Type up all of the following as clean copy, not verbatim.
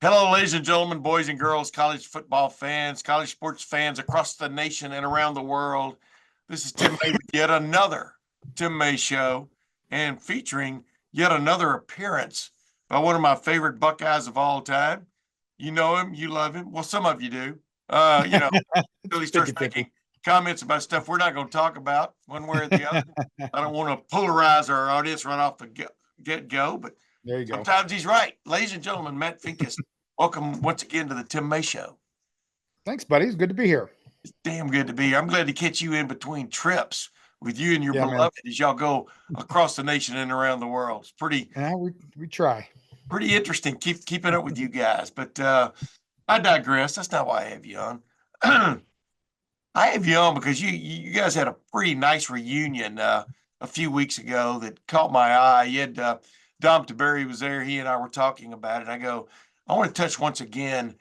Hello, ladies and gentlemen, boys and girls, college football fans, college sports fans across the nation and around the world. This is Tim May with yet another Tim May show and featuring yet another appearance by one of my favorite Buckeyes of all time. You know him, you love him. Well, some of you do. Until he starts making comments about stuff we're not going to talk about one way or the other. I don't want to polarize our audience right off the get-go, but there you go. Sometimes he's right. Ladies and gentlemen, Matt Finkes, welcome once again to the Tim May Show. Thanks, buddy. It's good to be here. It's damn good to be here. I'm glad to catch you in between trips with you and your beloved as y'all go across the nation and around the world. It's pretty. We try. Pretty interesting. Keeping up with you guys, but I digress. That's not why I have you on. I have you on because you guys had a pretty nice reunion a few weeks ago that caught my eye. You had Dom Taberry was there. He and I were talking about it. I go, I want to touch once again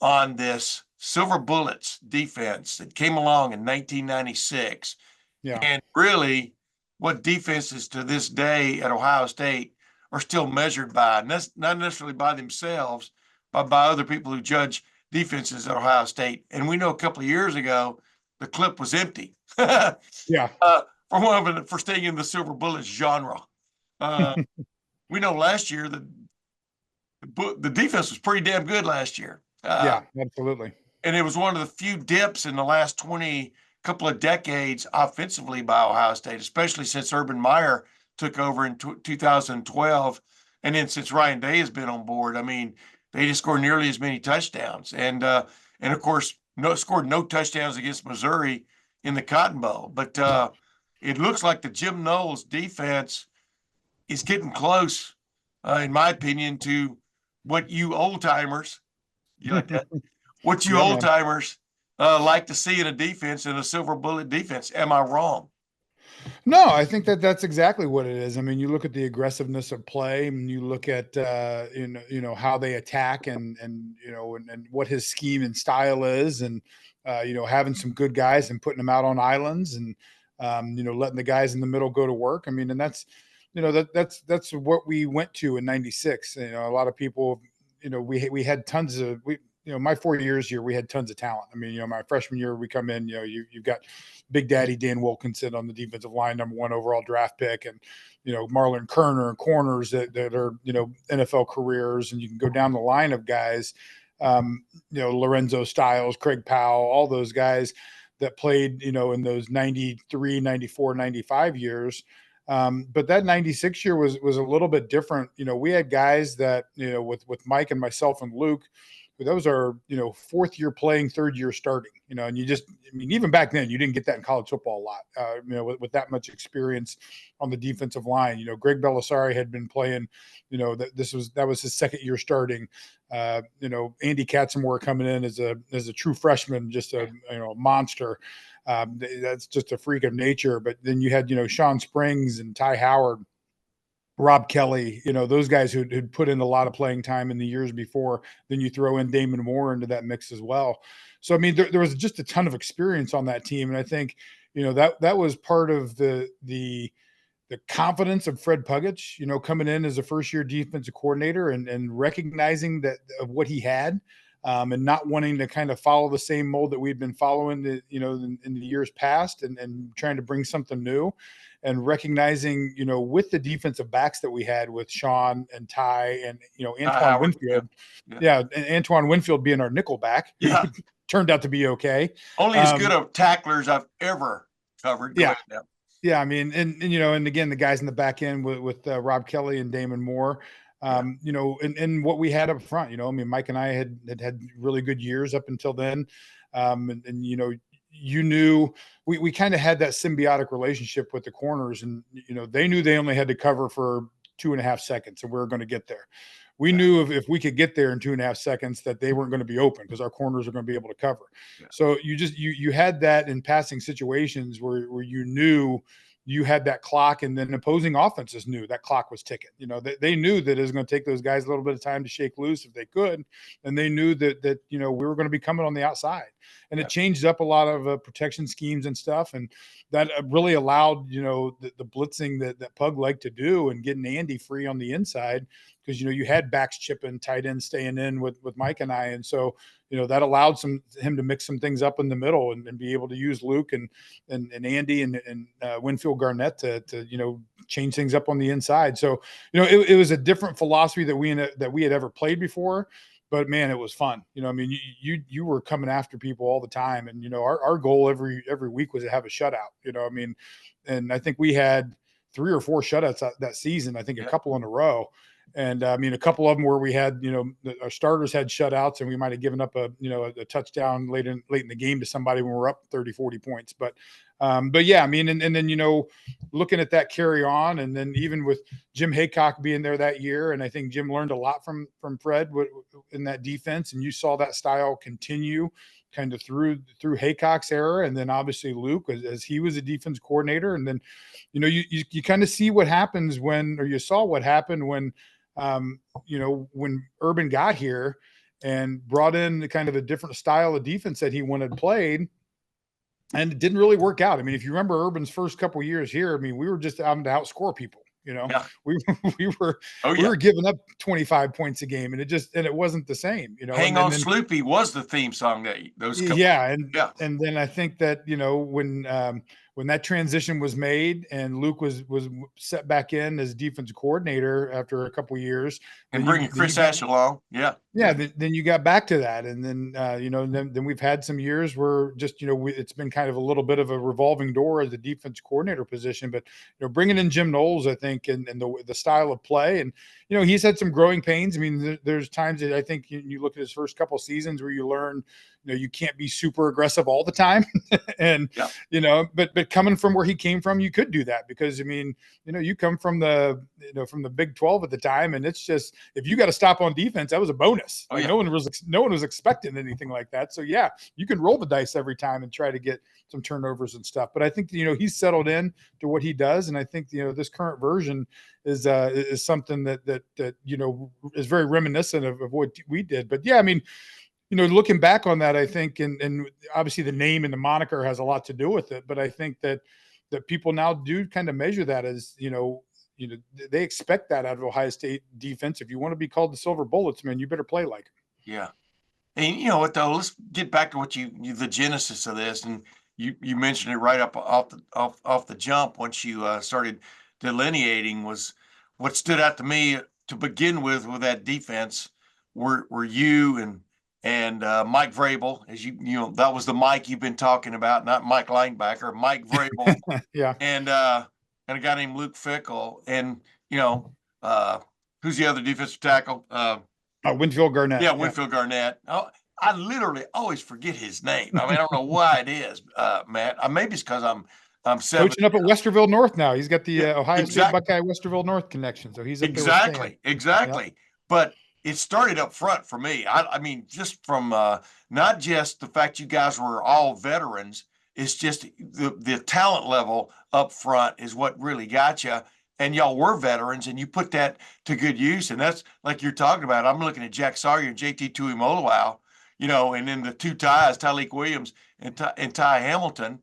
on this Silver Bullets defense that came along in 1996. Yeah. And really what defenses to this day at Ohio State are still measured by, not necessarily by themselves, but by other people who judge defenses at Ohio State. And we know a couple of years ago, the clip was empty. Yeah. For staying in the Silver Bullets genre. We know last year the defense was pretty damn good last year. Yeah, absolutely. And it was one of the few dips in the last couple of decades offensively by Ohio State, especially since Urban Meyer took over in 2012. And then since Ryan Day has been on board, I mean, they didn't score nearly as many touchdowns. And of course, scored no touchdowns against Missouri in the Cotton Bowl. But it looks like the Jim Knowles defense is getting close, in my opinion, to what you old timers, like to see in a defense, in a Silver Bullet defense. Am I wrong? No, I think that's exactly what it is. I mean, you look at the aggressiveness of play, and you look at how they attack, and what his scheme and style is, and having some good guys and putting them out on islands, and letting the guys in the middle go to work. I mean, and that's what we went to in '96. A lot of people, we had tons of my 4 years here, we had tons of talent. I mean, my freshman year, we come in, you've got Big Daddy Dan Wilkinson on the defensive line, #1 overall draft pick, and Marlon Kerner and corners that are NFL careers, and you can go down the line of guys, Lorenzo Styles, Craig Powell, all those guys that played in those 93, 94, 95 years. But that 96 year was a little bit different. We had guys that, with Mike and myself and Luke, those are, fourth year playing, third year starting, and even back then you didn't get that in college football a lot, with that much experience on the defensive line. Greg Belisari had been playing, that was his second year starting. Andy Katzenmoyer coming in as a true freshman, just a monster. That's just a freak of nature. But then you had, Sean Springs and Ty Howard, Rob Kelly, those guys who'd put in a lot of playing time in the years before. Then you throw in Damon Moore into that mix as well. So, I mean, there was just a ton of experience on that team. And I think, that was part of the confidence of Fred Pugich, coming in as a first-year defensive coordinator and recognizing that of what he had, and not wanting to kind of follow the same mold that we'd been following, in the years past, and trying to bring something new, and recognizing, with the defensive backs that we had with Sean and Ty and, Antoine Winfield. Yeah. And Antoine Winfield being our nickel back. Yeah. Turned out to be okay. Only as good of tacklers I've ever covered. Yeah. Yeah. I mean, and again, the guys in the back end with Rob Kelly and Damon Moore, and what we had up front, I mean, Mike and I had really good years up until then. You knew we kind of had that symbiotic relationship with the corners, and, they knew they only had to cover for 2.5 seconds, and we were going to get there. We knew if we could get there in 2.5 seconds that they weren't going to be open because our corners are going to be able to cover. Yeah. So you had that in passing situations where you knew you had that clock, and then opposing offenses knew that clock was ticking. They knew that it was going to take those guys a little bit of time to shake loose if they could. And they knew that we were going to be coming on the outside, and it changed up a lot of protection schemes and stuff. And that really allowed, the blitzing that Pug liked to do, and getting Andy free on the inside because, you had backs chipping, tight ends staying in with Mike and I. And so, that allowed him to mix some things up in the middle and be able to use Luke and Andy and Winfield Garnett to change things up on the inside. So, it was a different philosophy that we had ever played before. But man, it was fun. I mean, you were coming after people all the time, and our goal every week was to have a shutout. I mean, and I think we had 3 or 4 shutouts that season. I think a couple in a row, and I mean, a couple of them where we had our starters had shutouts, and we might have given up a touchdown late in the game to somebody when we're up 30, 40 points. But yeah, I mean, and then looking at that carry on, and then even with Jim Haycock being there that year, and I think Jim learned a lot from Fred in that defense, and you saw that style continue kind of through Haycock's era, and then obviously Luke as he was a defense coordinator, and then you kind of see what happens you saw what happened when when Urban got here and brought in kind of a different style of defense that he wanted played. And it didn't really work out. I mean, if you remember Urban's first couple of years here, I mean, we were just having to outscore people. Yeah. we were giving up 25 points a game, and it wasn't the same. Hang on, Sloopy was the theme song that those. And then I think that when that transition was made and Luke was set back in as defense coordinator after a couple of years, and bringing Chris Ash along, then you got back to that, and then then we've had some years where just it's been kind of a little bit of a revolving door as the defense coordinator position, but bringing in Jim Knowles, I think, and the style of play, and he's had some growing pains. I mean, there's times that I think you look at his first couple seasons where you learn you can't be super aggressive all the time, and but coming from where he came from, you could do that, because I mean, you come from the Big 12 at the time, and it's just, if you got to stop on defense, that was a bonus. No one was expecting anything like that. So yeah, you can roll the dice every time and try to get some turnovers and stuff. But I think he's settled in to what he does, and I think this current version is something that is very reminiscent of what we did. But yeah, I mean, looking back on that, I think, and obviously the name and the moniker has a lot to do with it, but I think that people now do kind of measure that as, they expect that out of Ohio State defense. If you want to be called the Silver Bullets, man, you better play like them. Yeah. And you know what, though, let's get back to what the genesis of this. And you mentioned it right up off the jump. Once you started delineating, was what stood out to me to begin with that defense were you and Mike Vrabel, as that was the Mike you've been talking about, not Mike Linebacker, Mike Vrabel. Yeah. And a guy named Luke Fickell, and who's the other defensive tackle? Winfield Garnett. Yeah, Winfield Garnett. Oh, I literally always forget his name. I mean, I don't know why it is, Matt. Maybe it's because I'm coaching up at Westerville North now. He's got the Ohio State Buckeye Westerville North connection, so he's up exactly. Yep. But it started up front for me. I mean, just from not just the fact you guys were all veterans, it's just the talent level up front is what really got you. And y'all were veterans, and you put that to good use. And that's like you're talking about. I'm looking at Jack Sawyer and JT Tuimoloau, and then the two ties, Tyleik Williams and Ty Hamilton,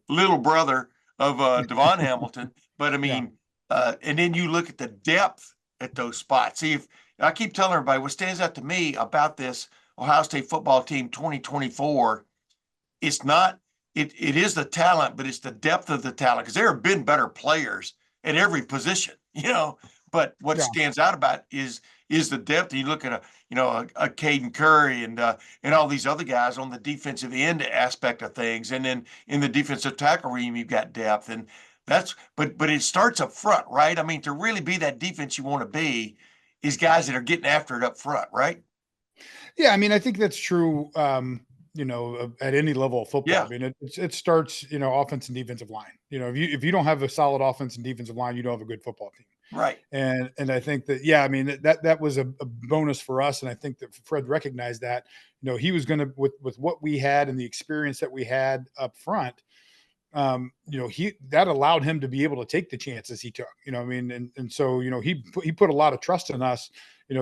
little brother of Devon Hamilton. But I mean, and then you look at the depth at those spots. See, if I keep telling everybody, what stands out to me about this Ohio State football team 2024, it's not, it is the talent, but it's the depth of the talent, because there have been better players at every position, but what stands out about is the depth. And you look at a Caden Curry and all these other guys on the defensive end aspect of things. And then in the defensive tackle room, you've got depth, and but it starts up front, right? I mean, to really be that defense you want to be is guys that are getting after it up front, right? Yeah. I mean, I think that's true. At any level of football. Yeah. I mean, it starts, offense and defensive line. If you don't have a solid offense and defensive line, you don't have a good football team. Right. And I think that, I mean, that was a bonus for us. And I think that Fred recognized that, he was going to, with what we had and the experience that we had up front, that allowed him to be able to take the chances he took, I mean, and so, he put a lot of trust in us,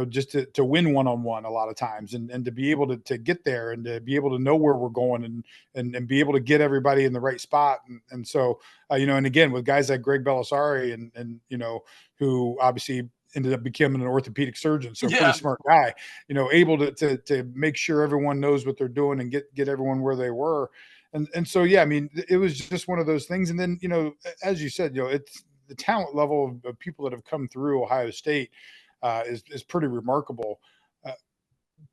just to win one-on-one a lot of times, and to be able to get there and to be able to know where we're going and be able to get everybody in the right spot. And so, and again, with guys like Greg Belisari and who obviously ended up becoming an orthopedic surgeon. So Yeah. pretty smart guy, able to make sure everyone knows what they're doing and get everyone where they were. And so, yeah, I mean, it was just one of those things. And then, as you said, it's the talent level of people that have come through Ohio State is pretty remarkable.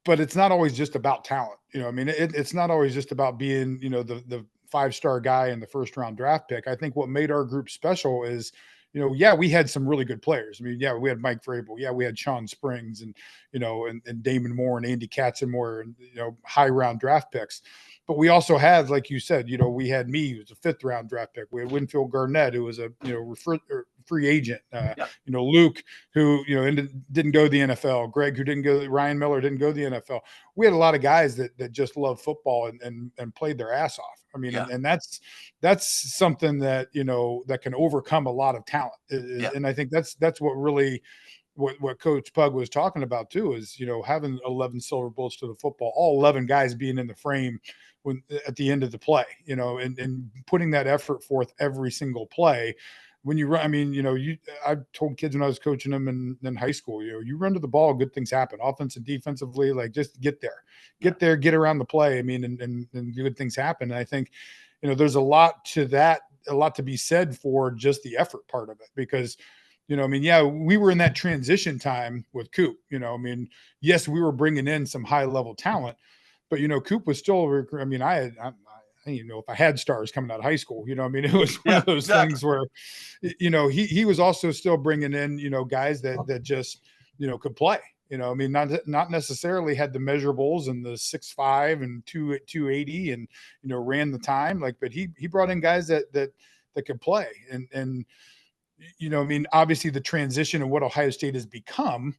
But it's not always just about talent. I mean, it's not always just about being, the 5-star guy in the first round draft pick. I think what made our group special is, yeah, we had some really good players. I mean, yeah, we had Mike Vrabel. Yeah, we had Sean Springs and, and Damon Moore and Andy Katzenmoyer and, high round draft picks. But we also had, like you said, we had me, who was a 5th round draft pick. We had Winfield Garnett, who was a, free agent. Luke, who, didn't go to the NFL. Greg, who didn't go, Ryan Miller didn't go to the NFL. We had a lot of guys that just love football and played their ass off. I mean, and that's something that, that can overcome a lot of talent. And I think that's what really, what Coach Pug was talking about too, is, having 11 silver bullets to the football, all 11 guys being in the frame at the end of the play, and putting that effort forth every single play. When you run, I mean, I told kids when I was coaching them in high school, you run to the ball, good things happen, offense and defensively. Like, just get there, get around the play. I mean, and good things happen. And I think, there's a lot to that, a lot to be said for just the effort part of it, because, I mean, yeah, we were in that transition time with Coop. I mean, yes, we were bringing in some high level talent, but Coop was still. I mean, I didn't even know if I had stars coming out of high school. I mean, it was one of those things where, he was also still bringing in, guys that just, could play. I mean, not necessarily had the measurables and the 6'5" and 280 and, ran the time, but he brought in guys that could play. And, I mean, obviously the transition and what Ohio State has become,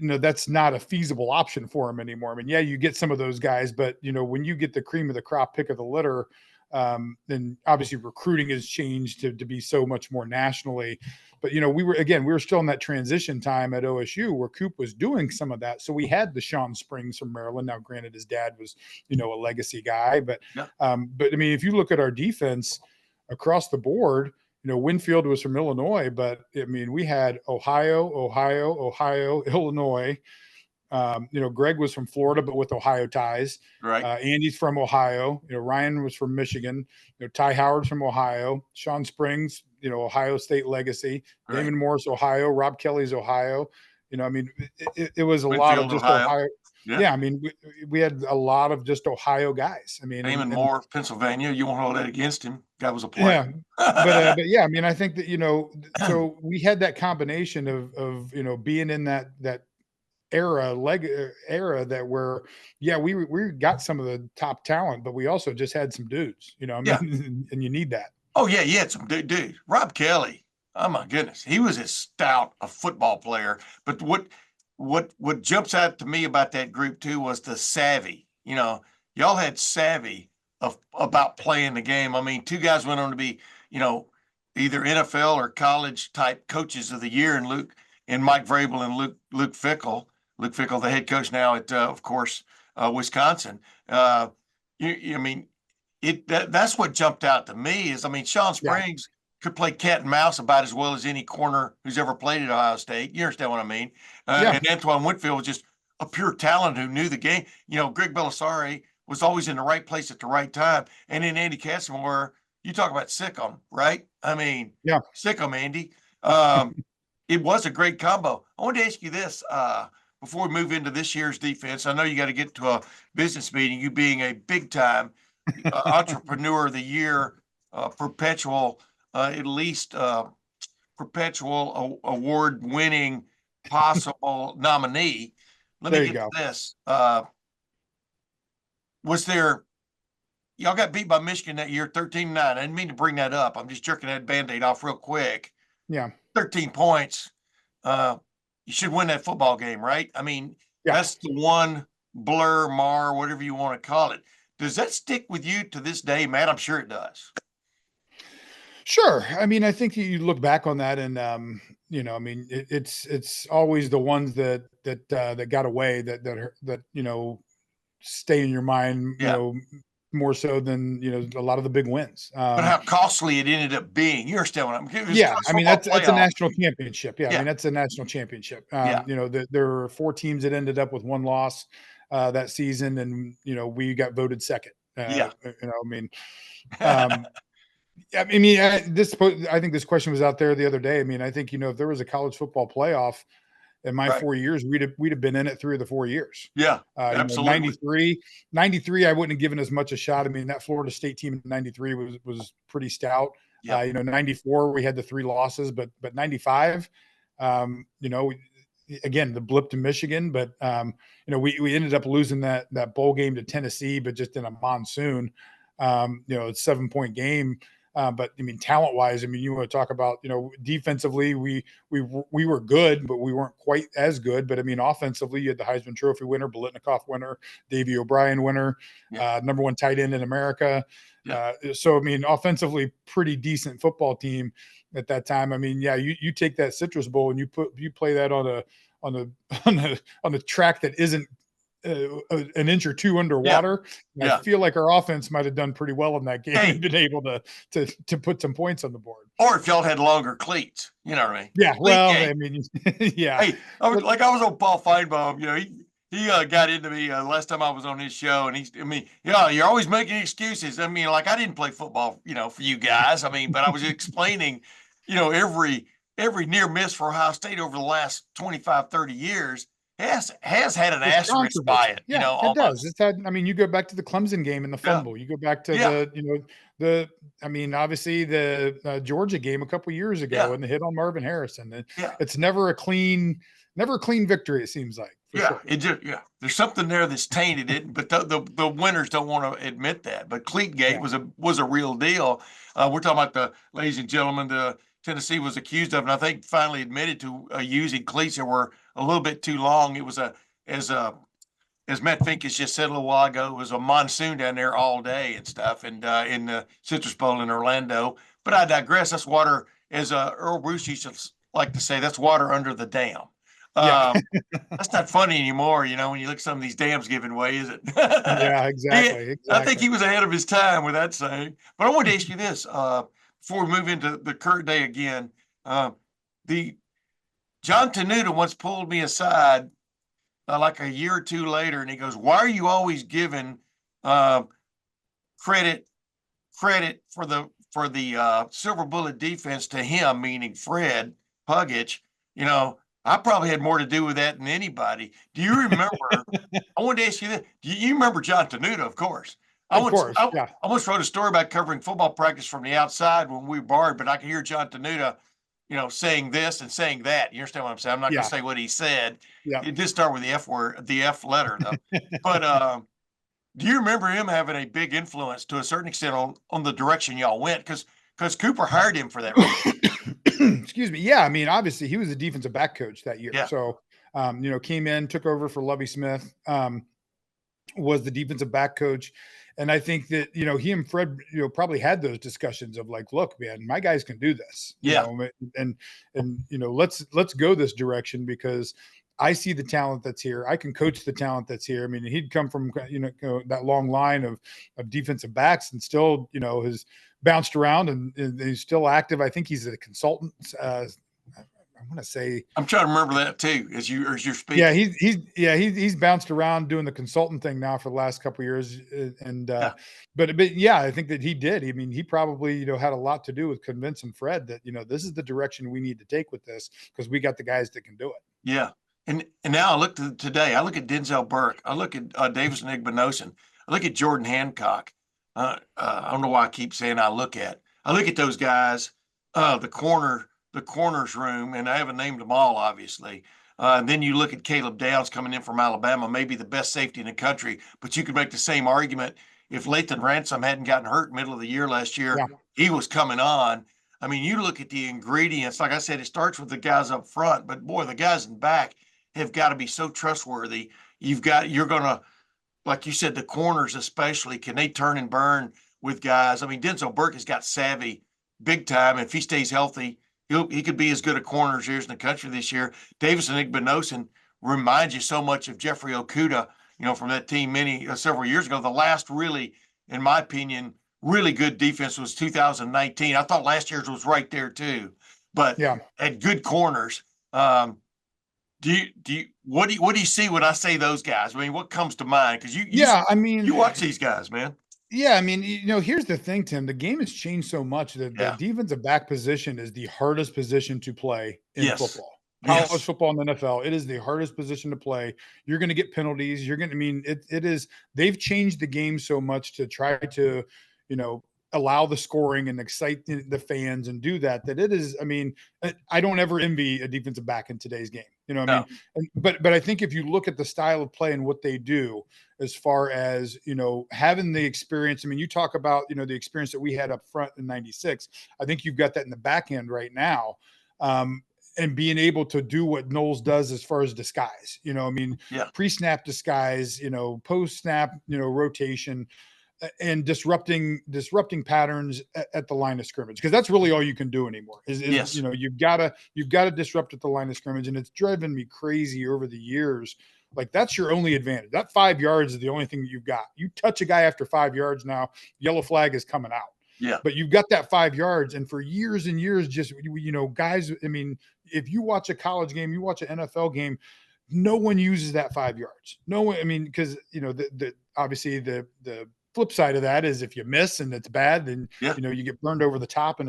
that's not a feasible option for him anymore. I mean, yeah, you get some of those guys, but when you get the cream of the crop pick of the litter, then obviously recruiting has changed to be so much more nationally. But, we were still in that transition time at OSU where Coop was doing some of that. So we had the Sean Springs from Maryland. Now, granted, his dad was, a legacy guy, but I mean, if you look at our defense across the board, Winfield was from Illinois, but I mean, we had Ohio, Illinois. Greg was from Florida, but with Ohio ties. Right. Andy's from Ohio. Ryan was from Michigan. Ty Howard's from Ohio. Sean Springs, Ohio State legacy. Right. Damon Morris, Ohio. Rob Kelly's Ohio. I mean, it was a lot of just Ohio. Yeah, I mean, we had a lot of just Ohio guys. I mean, Damon Moore, Pennsylvania. You won't hold that against him. Guy was a player. Yeah, but yeah, I mean, I think that so we had that combination of being in that era that where we got some of the top talent, but we also just had some dudes. I mean, and you need that. Oh yeah, you had some dude. Rob Kelly. Oh my goodness, he was as stout a football player. But what jumps out to me about that group too was the savvy. Y'all had savvy about playing the game. I mean, 2 guys went on to be, either NFL or college type coaches of the year, and Mike Vrabel and Luke Fickell. Luke Fickell, the head coach now at, of course, Wisconsin. I mean, that's what jumped out to me is, I mean, Sean Springs could play cat and mouse about as well as any corner who's ever played at Ohio State. You understand what I mean? And Antoine Winfield was just a pure talent who knew the game. Greg Belisari was always in the right place at the right time. And then Andy Katzenmoyer, you talk about sick 'em, right? I mean, sick 'em, Andy. It was a great combo. I wanted to ask you this before we move into this year's defense. I know you got to get to a business meeting, you being a big-time entrepreneur of the year, perpetual award-winning possible nominee. Let me get to this. Y'all got beat by Michigan that year, 13-9. I didn't mean to bring that up. I'm just jerking that Band-Aid off real quick. Yeah. 13 points. You should win that football game, right? I mean, that's the one blur, mar, whatever you want to call it. Does that stick with you to this day, Matt? I'm sure it does. Sure. I mean, I think you look back on that and, I mean, it's always the ones that got away that stay in your mind, more so than, a lot of the big wins. But how costly it ended up being. You understand what I'm getting? Yeah, I mean, that's a Playoff. national championship. Yeah, I Yeah. mean, that's a national championship. Yeah. There were 4 teams that ended up with 1 loss that season, and we got voted second. Yeah. I mean, I mean, I think this question was out there the other day. I mean, I think if there was a college football playoff in my Right. 4 years, we'd have been in it 3 of the 4 years. Yeah, absolutely. 93, I wouldn't have given as much a shot. I mean, that Florida State team in 93 was pretty stout. Yeah. 94, we had the 3 losses, but 95, again, the blip to Michigan, but we ended up losing that bowl game to Tennessee, but just in a monsoon. It's 7-point game. But I mean, talent wise, I mean, you want to talk about, defensively, we were good, but we weren't quite as good. But I mean, offensively, you had the Heisman Trophy winner, Biletnikoff winner, Davey O'Brien winner, number 1 tight end in America. Yeah. So I mean, offensively, pretty decent football team at that time. I mean, you take that Citrus Bowl and you play that on a track that isn't an inch or 2 underwater. Yeah. I feel like our offense might have done pretty well in that game and been able to put some points on the board. Or if y'all had longer cleats, you know what I mean? Yeah. Well, I mean, yeah. Hey, I was on Paul Feinbaum, he got into me last time I was on his show, and you're always making excuses. I mean, like, I didn't play football, for you guys. I mean, but I was explaining, every near miss for Ohio State over the last 25, 30 years has had an asterisk by it. Yeah, it does. It's had. I mean, you go back to the Clemson game and the fumble. You go back to I mean, obviously the Georgia game a couple years ago and the hit on Marvin Harrison. It's never a clean victory. It seems like. Sure. There's something there that's tainted it, but the winners don't want to admit that. But Cleatgate was a real deal. We're talking about ladies and gentlemen, the Tennessee was accused of, and I think finally admitted to using cleats that were a little bit too long. It was as Matt Finkes just said a little while ago, it was a monsoon down there all day and stuff, and in the Citrus Bowl in Orlando. But I digress. That's water, as Earl Bruce used to like to say, that's water under the dam. That's not funny anymore, when you look at some of these dams giving way, is it? Yeah, exactly. I think he was ahead of his time with that saying. But I want to ask you this before we move into the current day again. The John Tenuta once pulled me aside like a year or 2 later, and he goes, "Why are you always giving credit for the Silver Bullet defense to him," meaning Fred Puggich? I probably had more to do with that than anybody. Do you remember? I wanted to ask you this. Do you remember John Tenuta? Of course. I once wrote a story about covering football practice from the outside when we were barred, but I could hear John Tenuta, saying this and saying that. You understand what I'm saying? I'm not going to say what he said. Yeah. It did start with the F word, the F letter, though. But do you remember him having a big influence to a certain extent on the direction y'all went? Because Cooper hired him for that reason. Excuse me. Yeah. I mean, obviously he was the defensive back coach that year. Yeah. So, came in, took over for Lovie Smith, was the defensive back coach. And I think that, he and Fred, probably had those discussions of like, look, man, my guys can do this. And let's go this direction because I see the talent that's here. I can coach the talent that's here. I mean, he'd come from, that long line of defensive backs and still, has bounced around and he's still active. I think he's a consultant. I want to say, I'm trying to remember that too, as you're speaking. Yeah, he's bounced around doing the consultant thing now for the last couple of years, and but yeah, I think that he did. I mean, he probably had a lot to do with convincing Fred that this is the direction we need to take with this because we got the guys that can do it. Yeah, and now I look to today. I look at Denzel Burke. I look at Davison Igbinosun. I look at Jordan Hancock. I don't know why I keep saying I look at those guys. The corners room, and I haven't named them all, obviously. And then you look at Caleb Downs coming in from Alabama, maybe the best safety in the country, but you could make the same argument if Lathan Ransom hadn't gotten hurt middle of the year last year, he was coming on. I mean, you look at the ingredients, like I said, it starts with the guys up front, but boy, the guys in back have got to be so trustworthy. You're going to, like you said, the corners especially, can they turn and burn with guys? I mean, Denzel Burke has got savvy big time. If he stays healthy, he could be as good a corner as years in the country this year. Davison Igbinosun reminds you so much of Jeffrey Okudah, from that team several years ago. The last really in my opinion, really good defense was 2019. I thought last year's was right there too, but Yeah. had good corners. What do you see when I say those guys? I mean, what comes to mind? Because Yeah, I you mean, watch these guys, man. yeah, I mean, here's the thing, Tim. The game has changed so much that the Yeah. defensive back position is the hardest position to play in Yes. football. College Yes. football and NFL, it is the hardest position to play. You're going to get penalties. You're going to, I mean, it is, they've changed the game so much to try to, you know, allow the scoring and excite the fans and do that, that it is, I mean, I don't ever envy a defensive back in today's game. You know what I No. mean? But I think if you look at the style of play and what they do, as far as, you know, having the experience. I mean, you talk about, you know, the experience that we had up front in 96. I think you've got that in the back end right now. And being able to do what Knowles does as far as disguise, you know, I mean, Yeah. pre-snap disguise, you know, post-snap, you know, rotation, and disrupting patterns at the line of scrimmage, because that's really all you can do anymore. Yes. You know, you've got to disrupt at the line of scrimmage, and it's driven me crazy over the years. Like, that's your only advantage. That 5 yards is the only thing you've got. You touch a guy after 5 yards now, yellow flag is coming out. Yeah. But you've got that 5 yards, and for years and years, just, you know, guys. I mean, if you watch a college game, you watch an NFL game, no one uses that 5 yards. No one. I mean, because, you know, the obviously the flip side of that is if you miss and it's bad, then, Yeah. you know, you get burned over the top,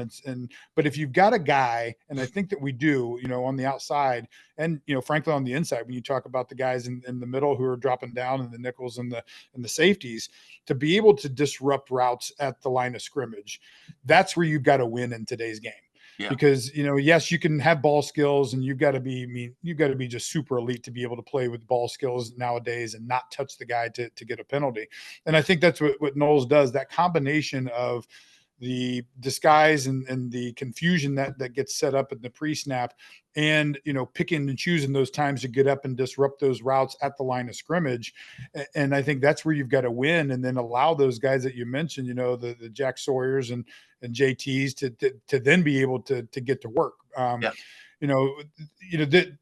but if you've got a guy, and I think that we do, you know, on the outside, and, you know, frankly, on the inside, when you talk about the guys in the middle who are dropping down, and the nickels and the safeties, to be able to disrupt routes at the line of scrimmage, that's where you've got to win in today's game. Yeah. Because, you know, yes, you can have ball skills, and you've got to be, I mean, you've got to be just super elite to be able to play with ball skills nowadays and not touch the guy to get a penalty. And I think that's what Knowles does. That combination of the disguise and the confusion that gets set up in the pre-snap, and, you know, picking and choosing those times to get up and disrupt those routes at the line of scrimmage. And I think that's where you've got to win, and then allow those guys that you mentioned, you know, the Jack Sawyers and JTs to then be able to get to work. Yeah. You know, that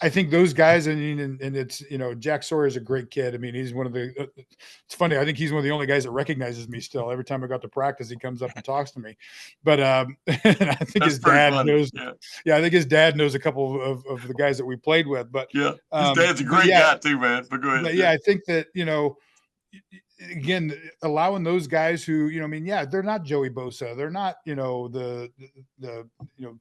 I think those guys, I mean, and it's, you know, Jack Sawyer is a great kid. I mean, he's one of the, it's funny, I think he's one of the only guys that recognizes me still. Every time I got to practice, he comes up and talks to me. But and I think That's his dad funny. knows, yeah. I think his dad knows a couple of the guys that we played with. But Yeah. His dad's a great guy too, man. But go ahead. But yeah, I think that, you know, again, allowing those guys who, you know, I mean, yeah, they're not Joey Bosa, they're not, you know, the you know,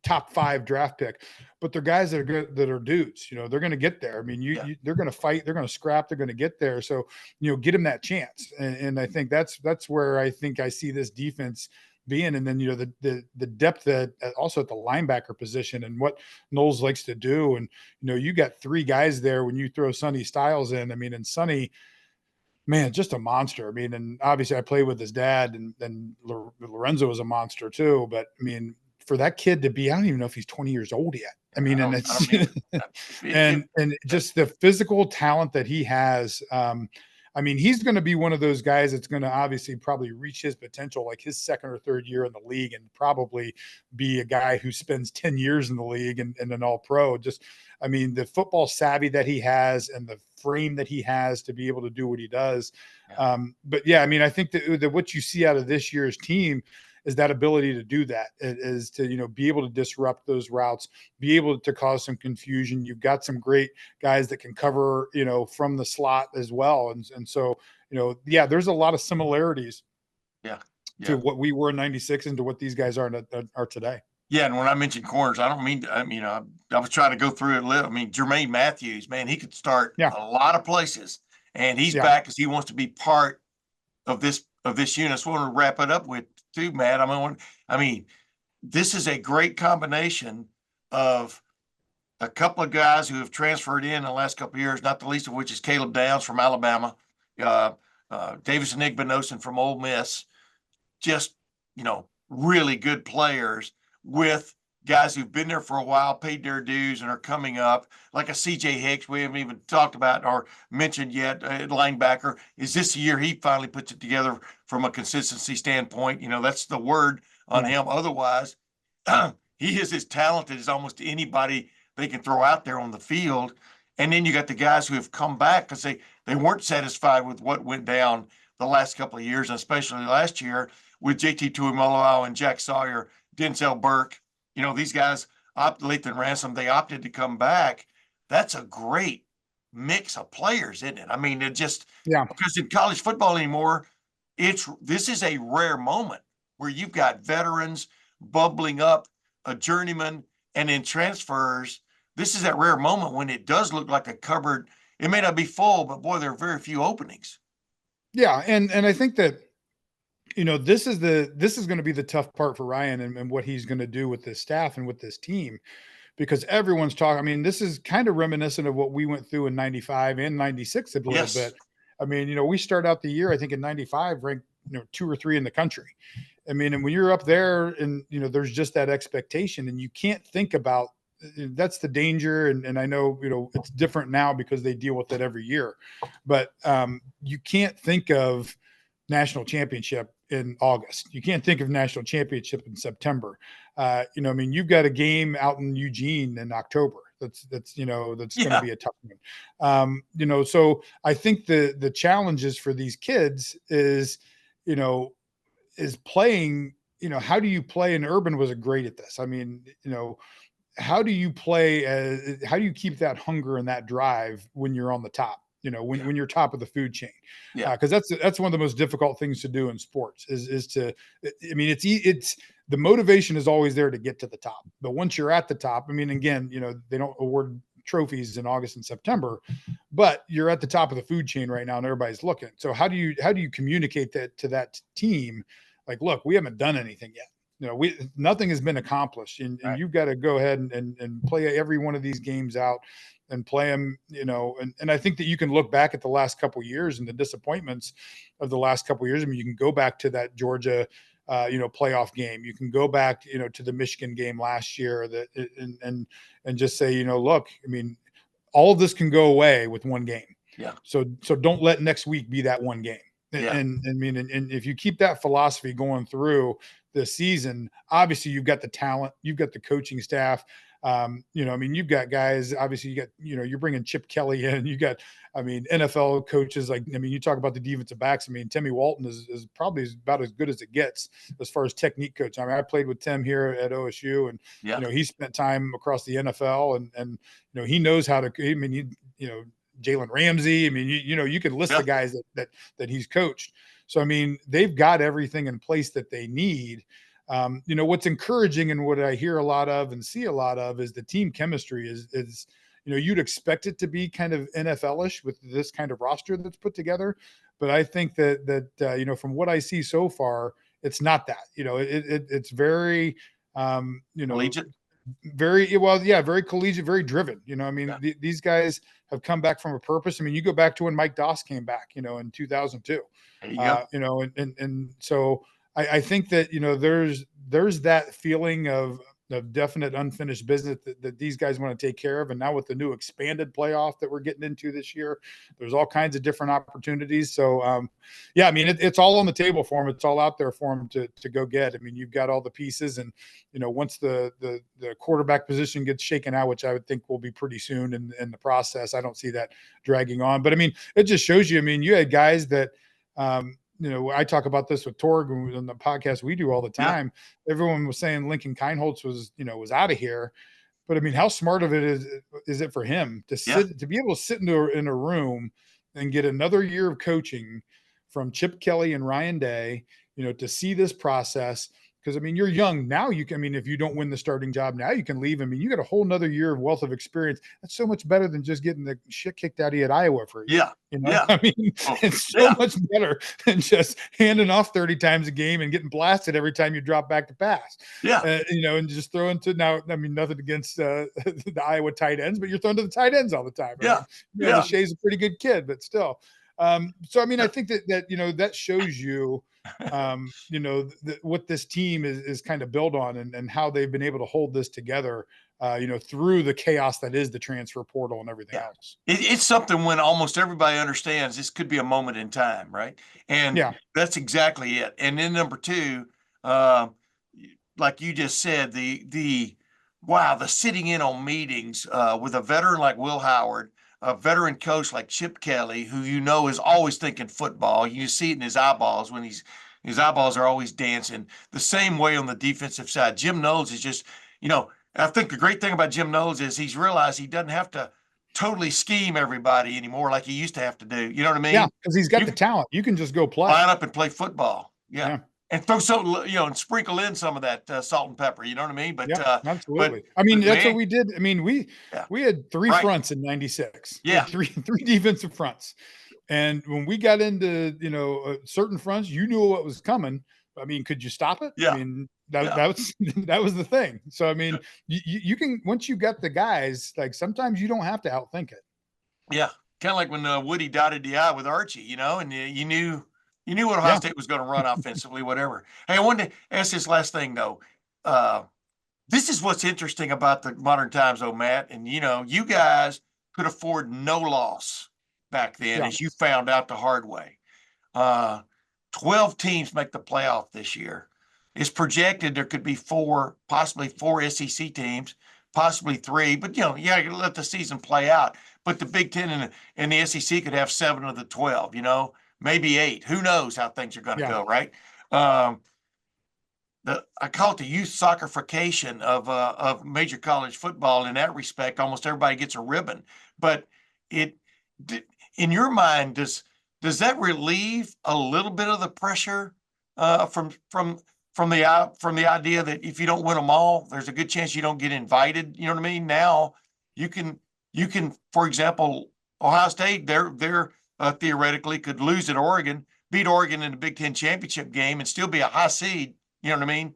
top 5 draft pick, but they're guys that are good, that are dudes. You know, they're going to get there. I mean, they're going to fight, they're going to scrap, they're going to get there. So, you know, get them that chance. And I think that's where I think I see this defense being. And then, you know, the depth that also at the linebacker position, and what Knowles likes to do. And, you know, you got 3 guys there when you throw Sonny Styles in. I mean, and Sonny, man, just a monster. I mean, and obviously I played with his dad, and Lorenzo was a monster too. But I mean, for that kid to be, I don't even know if he's 20 years old yet. I mean, and it's, and just the physical talent that he has. I mean, he's going to be one of those guys that's going to obviously probably reach his potential, like his 2nd or 3rd year in the league, and probably be a guy who spends 10 years in the league and an all pro. Just, I mean, the football savvy that he has, and the frame that he has to be able to do what he does. Yeah. But yeah, I mean, I think that what you see out of this year's team is that ability to do that, is to, you know, be able to disrupt those routes, be able to cause some confusion. You've got some great guys that can cover, you know, from the slot as well. And so, you know, yeah, there's a lot of similarities to what we were in 96 and to what these guys are today. Yeah, and when I mentioned corners, I don't mean to, you know, I was trying to go through it a little. I mean, Jermaine Matthews, man, he could start a lot of places, and he's back because he wants to be part of this unit. So I want to wrap it up with too, Matt. I mean, this is a great combination of a couple of guys who have transferred in the last couple of years, not the least of which is Caleb Downs from Alabama, Davis Igbinosun from Ole Miss. Just, you know, really good players, with guys who've been there for a while, paid their dues, and are coming up, like a CJ Hicks we haven't even talked about or mentioned yet, linebacker. Is this the year he finally puts it together from a consistency standpoint? You know, that's the word on him. Otherwise, he is as talented as almost anybody they can throw out there on the field. And then you got the guys who have come back because they weren't satisfied with what went down the last couple of years, and especially last year with JT Tuimoloau and Jack Sawyer, Denzel Burke. These guys, Lathan Ransom, they opted to come back. That's a great mix of players, isn't it? I mean, because in college football anymore, this is a rare moment where you've got veterans bubbling up, a journeyman, and in transfers. This is that rare moment when it does look like a cupboard. It may not be full, but boy, there are very few openings. Yeah, and I think that this is going to be the tough part for Ryan and what he's going to do with this staff and with this team, because everyone's talking. I mean, this is kind of reminiscent of what we went through in 95 and 96 a little bit. I mean, we start out the year, I think in 95 ranked 2 or 3 in the country. I mean, and when you're up there and there's just that expectation, and you can't think about, that's the danger. And I know, it's different now because they deal with it every year, but you can't think of national championship in August. You can't think of national championship in September. I mean, you've got a game out in Eugene in October. That's going to be a tough one. So I think the challenges for these kids is playing, how do you play? And Urban was great at this. I mean, how do you play? How do you keep that hunger and that drive when you're on the top? When you're top of the food chain, because that's one of the most difficult things to do in sports is to, I mean, it's the motivation is always there to get to the top, but once you're at the top, I mean, again, they don't award trophies in August and September, but you're at the top of the food chain right now and everybody's looking. So how do you communicate that to that team? Like, look, we haven't done anything yet. Nothing has been accomplished, and you've got to go ahead and play every one of these games out and play them, and I think that you can look back at the last couple of years and the disappointments of the last couple of years. I mean, you can go back to that Georgia, playoff game. You can go back, to the Michigan game last year and just say, look, I mean, all of this can go away with one game. Yeah. So don't let next week be that one game. Yeah. And I mean, and if you keep that philosophy going through the season, obviously you've got the talent, you've got the coaching staff. I mean, you've got guys, obviously you got, you're bringing Chip Kelly in, you got, I mean, NFL coaches, you talk about the defensive backs. I mean, Timmy Walton is probably about as good as it gets as far as technique coach. I mean, I played with Tim here at OSU and, he spent time across the NFL and, he knows how to, I mean, Jalen Ramsey. I mean, you can list the guys that he's coached. So, I mean, they've got everything in place that they need. What's encouraging and what I hear a lot of and see a lot of is the team chemistry is you'd expect it to be kind of NFL-ish with this kind of roster that's put together. But I think that from what I see so far, it's not that, it's very, collegiate. Very well, very collegiate, very driven. I mean, these guys have come back from a purpose. I mean, you go back to when Mike Doss came back, in 2002. There you go. And so I think that there's that feeling of definite unfinished business that these guys want to take care of. And now with the new expanded playoff that we're getting into this year, there's all kinds of different opportunities. So I mean, it's all on the table for them. It's all out there for them to go get. I mean, you've got all the pieces, and once the quarterback position gets shaken out, which I would think will be pretty soon in the process, I don't see that dragging on. But I mean, it just shows you. I mean, you had guys that. I talk about this with Torg on the podcast we do all the time. Yeah. Everyone was saying Lincoln Kienholz was out of here, but I mean, how smart of it is it for him to be able to sit in a room and get another year of coaching from Chip Kelly and Ryan Day, to see this process. Because, I mean, you're young now. If you don't win the starting job now, you can leave. I mean, you got a whole nother year of wealth of experience. That's so much better than just getting the shit kicked out of you at Iowa for a year. I mean, it's so much better than just handing off 30 times a game and getting blasted every time you drop back to pass. And just throwing to now. I mean, nothing against the Iowa tight ends, but you're throwing to the tight ends all the time. Right? Shea's a pretty good kid, but still. So, I mean, I think that shows you, what this team is kind of built on and how they've been able to hold this together, through the chaos that is the transfer portal and everything else. It's something when almost everybody understands this could be a moment in time, right? And that's exactly it. And then number two, like you just said, the sitting in on meetings with a veteran like Will Howard, a veteran coach like Chip Kelly, who is always thinking football. You see it in his eyeballs when his eyeballs are always dancing. The same way on the defensive side. Jim Knowles is just, I think the great thing about Jim Knowles is he's realized he doesn't have to totally scheme everybody anymore like he used to have to do. You know what I mean? Yeah, because he's got You the can talent. You can just go play. line up and play football. Yeah. Yeah. And throw some, and sprinkle in some of that salt and pepper. You know what I mean? But yeah, absolutely. I mean, that's what we did. I mean, we had three fronts in '96. Yeah, three defensive fronts. And when we got into certain fronts, you knew what was coming. I mean, could you stop it? Yeah. I mean, that was the thing. So I mean, you can, once you got the guys, like sometimes you don't have to outthink it. Yeah, kind of like when Woody dotted the I with Archie, and you knew what Ohio State was going to run offensively, whatever. Hey, I wanted to ask this last thing though. This is what's interesting about the modern times, though, Matt. And you guys could afford no loss back then, as you found out the hard way. 12 teams make the playoff this year. It's projected there could be possibly four SEC teams, possibly three. But you let the season play out. But the Big Ten and the SEC could have 7 of the 12. Maybe 8. Who knows how things are going to go, right? I call it the youth soccerification of major college football. In that respect, almost everybody gets a ribbon. But in your mind, does that relieve a little bit of the pressure from the idea that if you don't win them all, there's a good chance you don't get invited? You know what I mean? Now you can, for example, Ohio State, they're theoretically could lose at Oregon, beat Oregon in the Big Ten championship game, and still be a high seed. You know what I mean?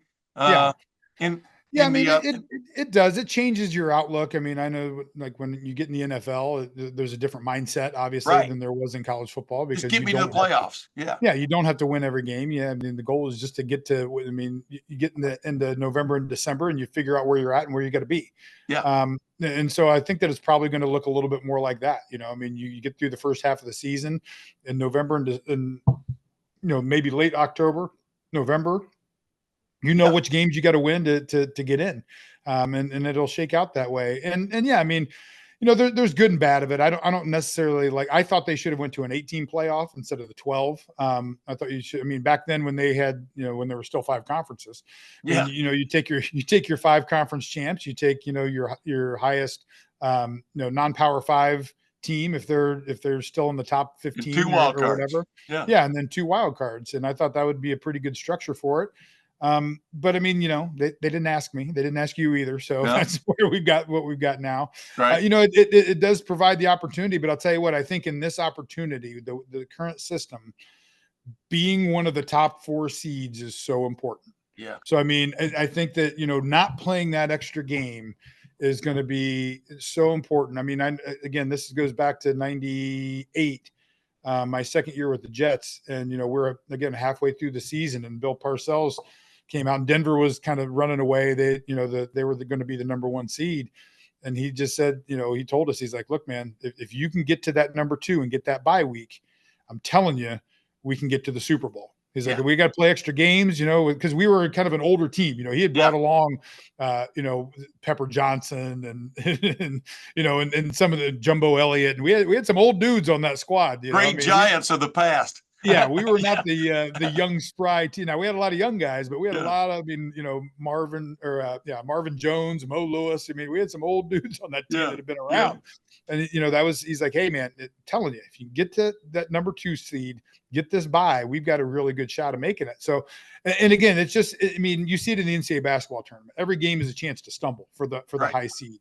It does. It changes your outlook. I mean, I know, like when you get in the NFL, there's a different mindset, obviously, than there was in college football. Because just get me to the playoffs. Yeah, you don't have to win every game. Yeah, I mean, the goal is just to get to. I mean, you get into November and December, and you figure out where you're at and where you got to be. Yeah. And so I think that it's probably going to look a little bit more like that. I mean, you get through the first half of the season in November and maybe late October, November. Which games you got to win to get in, and it'll shake out that way. And yeah, I mean, there's good and bad of it. I don't necessarily like. I thought they should have went to an 18 playoff instead of the 12. I thought you should. I mean, back then when they had, when there were still 5 conferences, yeah. You take your 5 conference champs. You take your highest non-power 5 team if they're still in the top 15 2 wild or cards. whatever. Yeah, and then 2 wild cards. And I thought that would be a pretty good structure for it. But I mean, they didn't ask me, they didn't ask you either. So that's where we've got what we've got now. Right. It does provide the opportunity, but I'll tell you what, I think in this opportunity, the current system, being one of the top 4 seeds is so important. Yeah. So, I mean, I think that, not playing that extra game is going to be so important. I mean, again, this goes back to 98. My second year with the Jets, and we're again halfway through the season, and Bill Parcells came out, and Denver was kind of running away. They were going to be the number 1 seed, and he just said, he told us, he's like, look, man, if you can get to that number 2 and get that bye week, I'm telling you, we can get to the Super Bowl. He's like, we got to play extra games, because we were kind of an older team. He had brought along, Pepper Johnson and some of the Jumbo Elliott, and we had some old dudes on that squad. Great giants of the past. Yeah, we were not the young spry team. Now we had a lot of young guys, but we had a lot of, Marvin Jones, Mo Lewis. I mean, we had some old dudes on that team that had been around. And he's like, hey man, telling you, if you get to that number 2 seed, get this bye, we've got a really good shot of making it. So, and again, it's just, I mean, you see it in the NCAA basketball tournament. Every game is a chance to stumble for the high seed.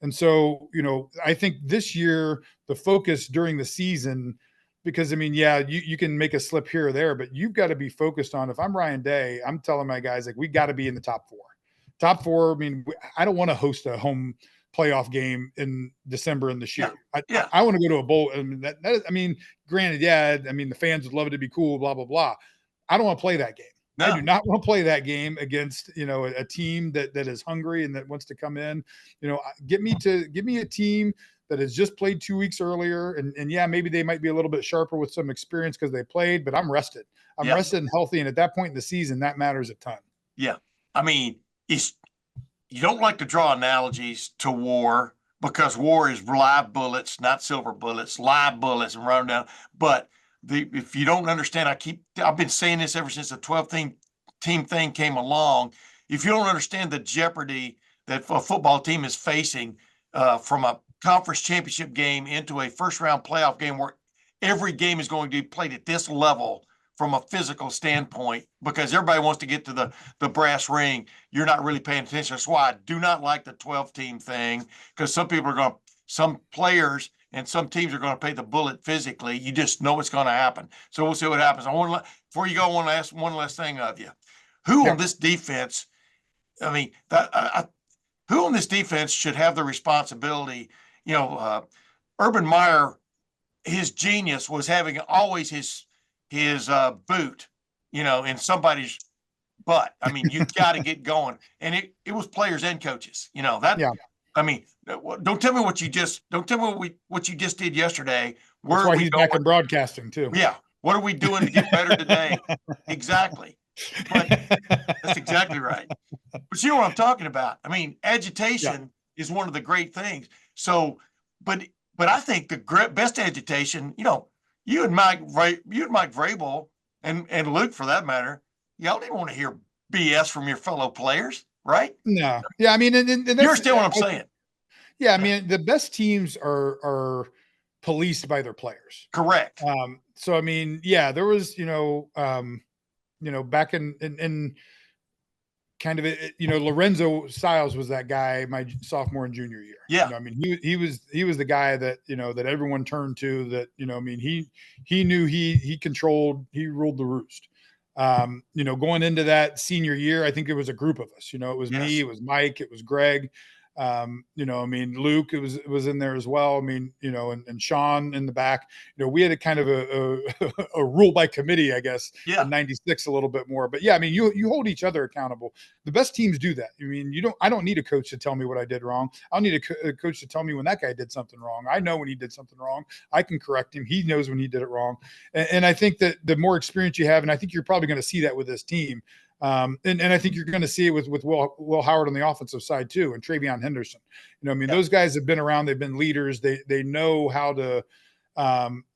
And so, I think this year the focus during the season, because I mean, you can make a slip here or there, but you've got to be focused on, if I'm Ryan Day, I'm telling my guys, like, we got to be in the top 4. Top 4. I mean, I don't want to host a home playoff game in December in this year. I want to go to a bowl. I mean, I mean, granted, I mean, the fans would love it to be cool, blah, blah, blah. I don't want to play that game. No. I do not want to play that game against, a team that is hungry and that wants to come in. Give me a team that has just played 2 weeks earlier. And maybe they might be a little bit sharper with some experience because they played, but I'm rested. I'm rested and healthy. And at that point in the season, that matters a ton. Yeah. I mean, you don't like to draw analogies to war, because war is live bullets, not silver bullets, live bullets and run down. But if you don't understand, I've been saying this ever since the 12 team thing came along. If you don't understand the jeopardy that a football team is facing from a conference championship game into a first round playoff game where every game is going to be played at this level from a physical standpoint, because everybody wants to get to the brass ring, you're not really paying attention. That's why I do not like the 12 team thing, because some players and some teams are going to pay the bullet physically. You just know it's going to happen. So we'll see what happens. Before you go, one last thing of you. Who on this defense, I mean, who on this defense should have the responsibility? Urban Meyer, his genius was having always his boot, in somebody's butt. I mean, you've got to get going. And it was players and coaches, Yeah. I mean, don't tell me what you just did yesterday. Where That's why he's back in broadcasting too. Yeah. What are we doing to get better today? Exactly. But that's exactly right. But you know what I'm talking about? I mean, agitation is one of the great things. So, but I think the best agitation, you and Mike Vrabel and Luke, for that matter, y'all didn't want to hear BS from your fellow players, right? No. Yeah, I mean, and you understand what I'm saying? Yeah, I mean, the best teams are policed by their players. Correct. So I mean, yeah, there was, back in kind of Lorenzo Styles was that guy my sophomore and junior year. Yeah. I mean, he was the guy that, that everyone turned to, that, I mean, he knew he ruled the roost. Going into that senior year, I think it was a group of us, it was me, it was Mike, it was Greg. I mean, Luke, it was in there as well. I mean, and Sean in the back, we had a kind of a rule by committee, I guess, in 96 a little bit more, but yeah, I mean, you hold each other accountable. The best teams do that. I mean, I don't need a coach to tell me what I did wrong. I'll need a coach to tell me when that guy did something wrong. I know when he did something wrong, I can correct him. He knows when he did it wrong. And I think that the more experience you have, and I think you're probably going to see that with this team, and I think you're going to see it with Will Howard on the offensive side too, and Travion Henderson. I mean, those guys have been around. They've been leaders. They know how to,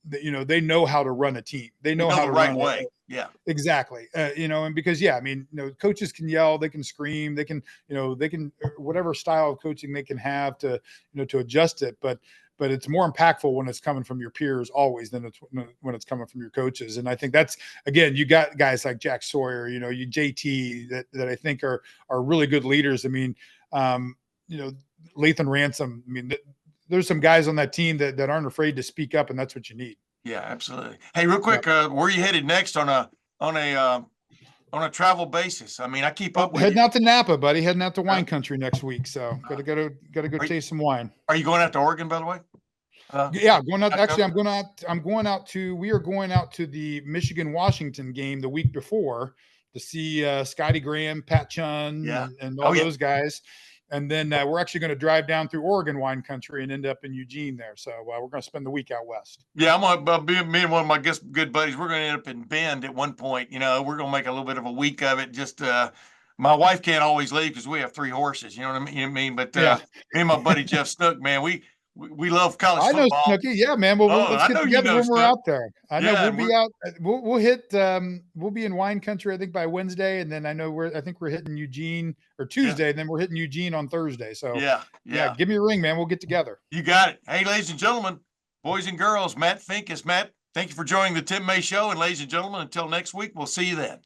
they know how to run a team. They know how to right run way. Yeah, exactly. And because, I mean, coaches can yell, they can scream, they can whatever style of coaching they can have to, to adjust it. But it's more impactful when it's coming from your peers always than when it's coming from your coaches. And I think that's, again, you got guys like Jack Sawyer, you JT that I think are really good leaders. I mean, Lathan Ransom. I mean, there's some guys on that team that aren't afraid to speak up, and that's what you need. Yeah, absolutely. Hey, real quick, where are you headed next on a travel basis? I mean, I keep up with heading out to Napa, buddy. Heading out to wine country next week. So gotta go taste some wine. Are you going out to Oregon, by the way? Yeah, going out. Actually, we are going out to the Michigan-Washington game the week before to see Scotty Graham, Pat Chun, and all those guys. And then we're actually going to drive down through Oregon wine country and end up in Eugene there. So we're going to spend the week out west. Yeah, I'm going to me and one of my good buddies. We're going to end up in Bend at one point. We're going to make a little bit of a week of it. Just my wife can't always leave because we have 3 horses. You know what I mean? But me and my buddy Jeff Snook, man, we love college football. I know Snooky. Yeah, man. Well, let's get together when we're out there. I know we'll be out. We'll hit. We'll be in wine country, I think, by Wednesday, and then I think we're hitting Eugene or Tuesday, and then we're hitting Eugene on Thursday. So yeah. Give me a ring, man. We'll get together. You got it. Hey, ladies and gentlemen, boys and girls, Matt Finkes. Matt, thank you for joining the Tim May Show, and ladies and gentlemen, until next week, we'll see you then.